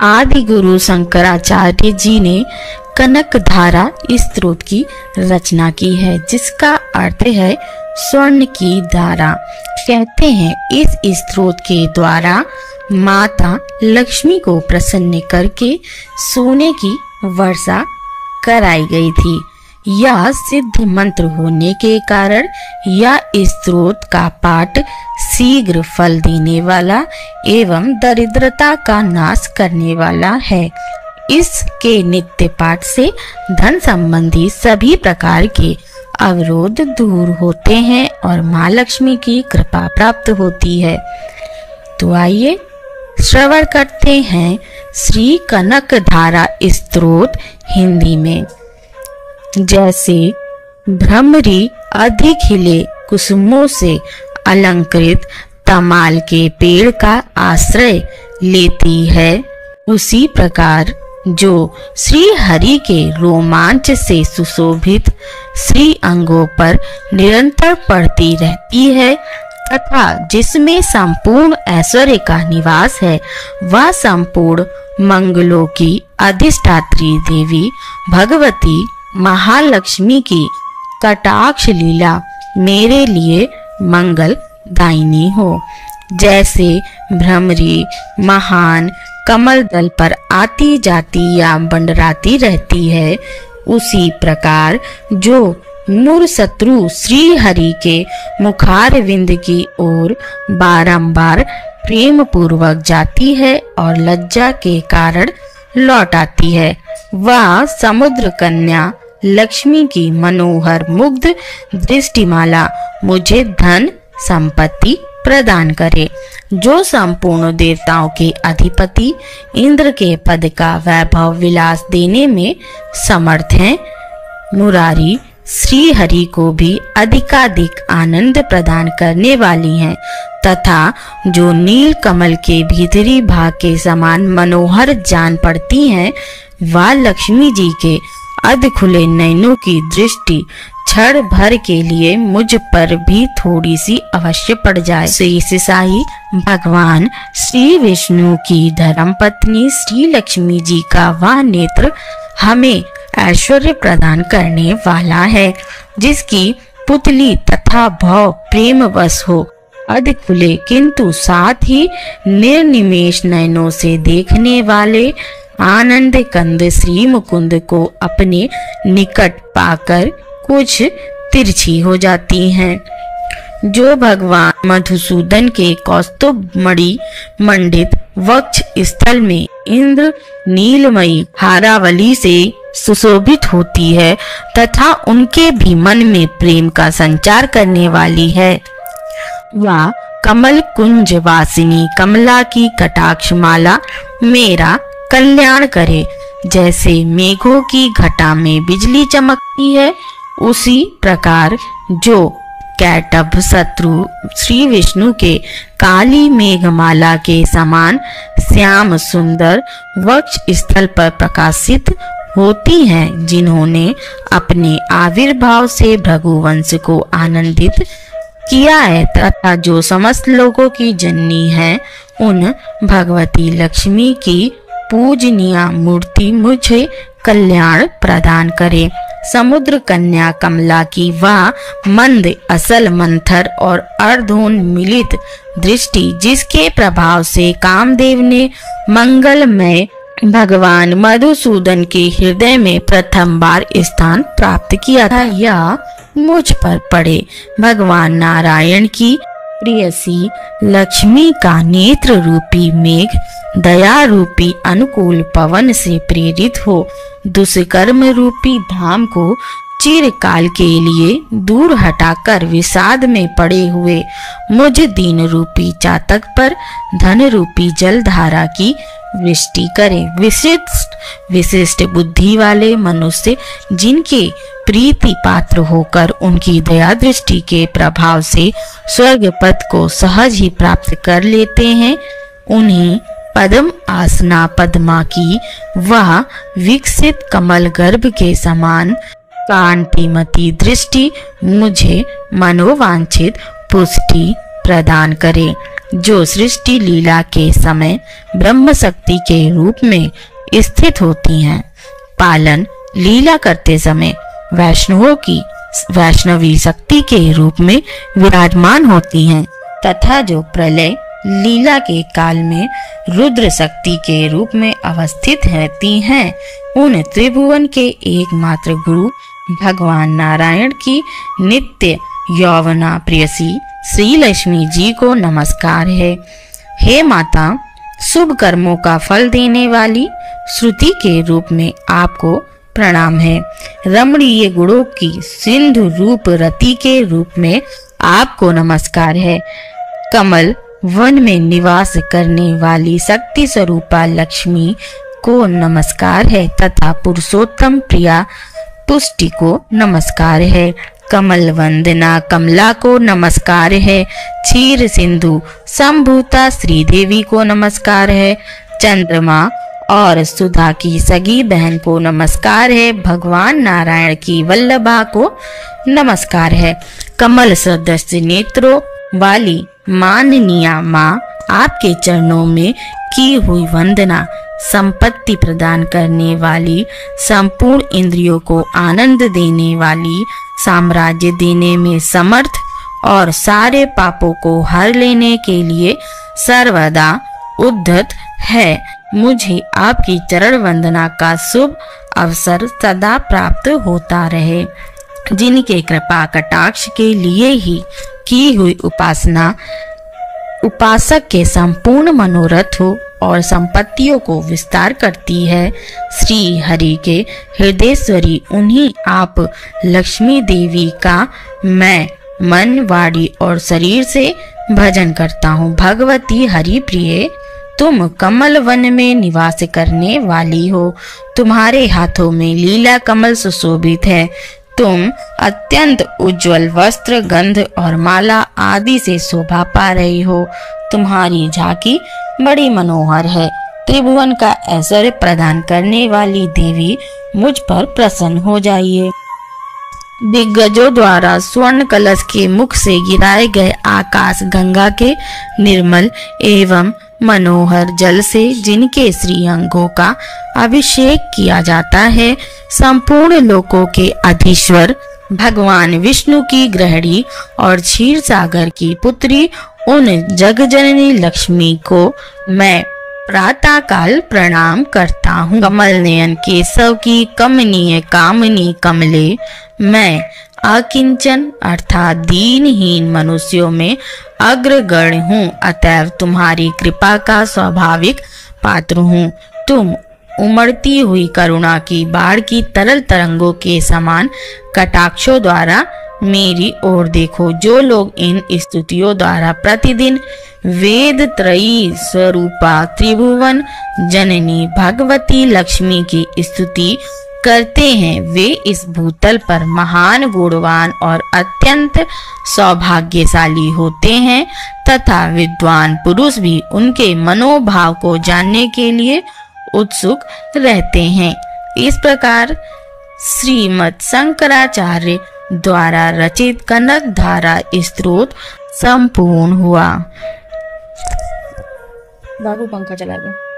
आदि गुरु शंकराचार्य जी ने कनकधारा स्तोत्र की रचना की है, जिसका अर्थ है स्वर्ण की धारा। कहते हैं इस स्तोत्र के द्वारा माता लक्ष्मी को प्रसन्न करके सोने की वर्षा कराई गई थी। यह सिद्ध मंत्र होने के कारण यह स्तोत्र का पाठ शीघ्र फल देने वाला एवं दरिद्रता का नाश करने वाला है। इसके नित्य पाठ से धन संबंधी सभी प्रकार के अवरोध दूर होते हैं और माँ लक्ष्मी की कृपा प्राप्त होती है। तो आइए श्रवण करते हैं श्री कनकधारा स्तोत्र हिंदी में। जैसे भ्रमरी अधिक खिले कुसुमों से अलंकृत तमाल के पेड़ का आश्रय लेती है, उसी प्रकार जो श्री हरि के रोमांच से सुशोभित श्री अंगों पर निरंतर पड़ती रहती है तथा जिसमें संपूर्ण ऐश्वर्य का निवास है, वह संपूर्ण मंगलों की अधिष्ठात्री देवी भगवती महालक्ष्मी की कटाक्ष लीला मेरे लिए मंगल दायिनी हो। जैसे भ्रमरी महान कमल दल पर आती जाती या बंडराती रहती है, उसी प्रकार जो मूर शत्रु श्री हरि के मुखारविंद की ओर बारंबार प्रेम पूर्वक जाती है और लज्जा के कारण लौट आती है, वह समुद्र कन्या लक्ष्मी की मनोहर मुग्ध दृष्टिमाला मुझे धन संपत्ति प्रदान करे। जो संपूर्ण देवताओं के अधिपति इंद्र के पद का वैभव विलास देने में समर्थ हैं, मुरारी श्री हरि को भी अधिकाधिक आनंद प्रदान करने वाली हैं तथा जो नील कमल के भीतरी भाग के समान मनोहर जान पड़ती हैं, वह लक्ष्मी जी के अध खुले नयनों की दृष्टि क्षण भर के लिए मुझ पर भी थोड़ी सी अवश्य पड़ जाए। शेष साई भगवान श्री विष्णु की धर्म पत्नी श्री लक्ष्मी जी का वह नेत्र हमें ऐश्वर्य प्रदान करने वाला है, जिसकी पुतली तथा भव प्रेम वश हो, अध खुले किंतु साथ ही निर्निमेष नयनों से देखने वाले आनंद कंद श्री मुकुंद को अपने निकट पाकर कुछ तिरछी हो जाती हैं। जो भगवान मधुसूदन के कौस्तुभ मणि मंडित वक्ष स्थल में इंद्र नीलमयी हारावली से सुशोभित होती है तथा उनके भी मन में प्रेम का संचार करने वाली है, वह कमल कुंज वासिनी कमला की कटाक्ष माला मेरा कल्याण करे। जैसे मेघों की घटा में बिजली चमकती है, उसी प्रकार जो कैटभ शत्रु श्री विष्णु के काली मेघमाला के समान श्याम सुंदर वक्ष स्थल पर प्रकाशित होती हैं, जिन्होंने अपने आविर्भाव से भृगुवंश को आनंदित किया है तथा जो समस्त लोगों की जननी है, उन भगवती लक्ष्मी की पूजनीय मूर्ति मुझे कल्याण प्रदान करे। समुद्र कन्या कमला की वह मंद असल मंथर और अर्धोन्मिलित दृष्टि, जिसके प्रभाव से कामदेव ने मंगलमय भगवान मधुसूदन के हृदय में प्रथम बार स्थान प्राप्त किया था, यह मुझ पर पड़े। भगवान नारायण की प्रियसी लक्ष्मी का नेत्र रूपी मेघ दया रूपी अनुकूल पवन से प्रेरित हो दुष्कर्म रूपी धाम को चिरकाल के लिए दूर हटाकर विषाद में पड़े हुए मुझ दीन रूपी चातक पर धन रूपी जलधारा की वृष्टि करे। विशिष्ट बुद्धि वाले मनुष्य जिनके प्रीति पात्र होकर उनकी दया दृष्टि के प्रभाव से स्वर्ग पद को सहज ही प्राप्त कर लेते हैं, उन्हें पद्म आसना पद्मा की वह विकसित कमल गर्भ के समान कांतिमती दृष्टि मुझे मनोवांछित पुष्टि प्रदान करे। जो सृष्टि लीला के समय ब्रह्म शक्ति के रूप में स्थित होती हैं। पालन लीला करते समय वैष्णवों की वैष्णवी शक्ति के रूप में विराजमान होती हैं तथा जो प्रलय लीला के काल में रुद्र शक्ति के रूप में अवस्थित रहती हैं। उन त्रिभुवन के एकमात्र गुरु भगवान नारायण की नित्य यौवना प्रेयसी श्री लक्ष्मी जी को नमस्कार है। हे माता, शुभ कर्मों का फल देने वाली श्रुति के रूप में आपको प्रणाम है। रमणीय गुणों की सिंधु रूप रति के रूप में आपको नमस्कार है। कमल वन में निवास करने वाली शक्ति स्वरूपा लक्ष्मी को नमस्कार है तथा पुरुषोत्तम प्रिया पुष्टि को नमस्कार है। कमल वंदना कमला को नमस्कार है। क्षीर सिंधु संभूता श्रीदेवी को नमस्कार है। चंद्रमा और सुधा की सगी बहन को नमस्कार है। भगवान नारायण की वल्लभा को नमस्कार है। कमल सदस्य नेत्रों वाली माननीय माँ, आपके चरणों में की हुई वंदना संपत्ति प्रदान करने वाली, संपूर्ण इंद्रियों को आनंद देने वाली, साम्राज्य देने में समर्थ और सारे पापों को हर लेने के लिए सर्वदा उद्धत है। मुझे आपकी चरण वंदना का शुभ अवसर सदा प्राप्त होता रहे। जिनके कृपा कटाक्ष के लिए ही की हुई उपासना उपासक के संपूर्ण मनोरथ हो और संपत्तियों को विस्तार करती है। श्री हरि के हृदयेश्वरी उन्हीं आप लक्ष्मी देवी का मैं मन, वाणी और शरीर से भजन करता हूँ। भगवती हरि प्रिय, तुम कमल वन में निवास करने वाली हो। तुम्हारे हाथों में लीला कमल सुशोभित है। तुम अत्यंत उज्जवल वस्त्र, गंध और माला आदि से शोभा पा रही हो। तुम्हारी झांकी बड़ी मनोहर है। त्रिभुवन का ऐश्वर्य प्रदान करने वाली देवी, मुझ पर प्रसन्न हो जाइए। दिग्गजों द्वारा स्वर्ण कलश के मुख से गिराए गए आकाश गंगा के निर्मल एवं मनोहर जल से जिनके श्रीअंगों का अभिषेक किया जाता है, संपूर्ण लोकों के अधीश्वर भगवान विष्णु की गृहिणी और क्षीर सागर की पुत्री उन जगजननी लक्ष्मी को मैं प्रातः काल प्रणाम करता हूँ। कमल नयन केशव की कमनीय कामनी कमले, मैं अकिंचन अर्थात दीनहीन मनुष्यों में अग्रगण्य हूँ, अतएव तुम्हारी कृपा का स्वाभाविक पात्र हूँ। तुम उमड़ती हुई करुणा की बाढ़ की तरल तरंगों के समान कटाक्षों द्वारा मेरी ओर देखो। जो लोग इन स्तुतियों द्वारा प्रतिदिन वेद त्रयी स्वरूपा त्रिभुवन जननी भगवती लक्ष्मी की स्तुति करते हैं, वे इस भूतल पर महान गुणवान और अत्यंत सौभाग्यशाली होते हैं तथा विद्वान पुरुष भी उनके मनोभाव को जानने के लिए उत्सुक रहते हैं। इस प्रकार श्रीमद् शंकराचार्य द्वारा रचित कनक धारा स्तोत्र संपूर्ण हुआ। बाबू पंखा चला दो।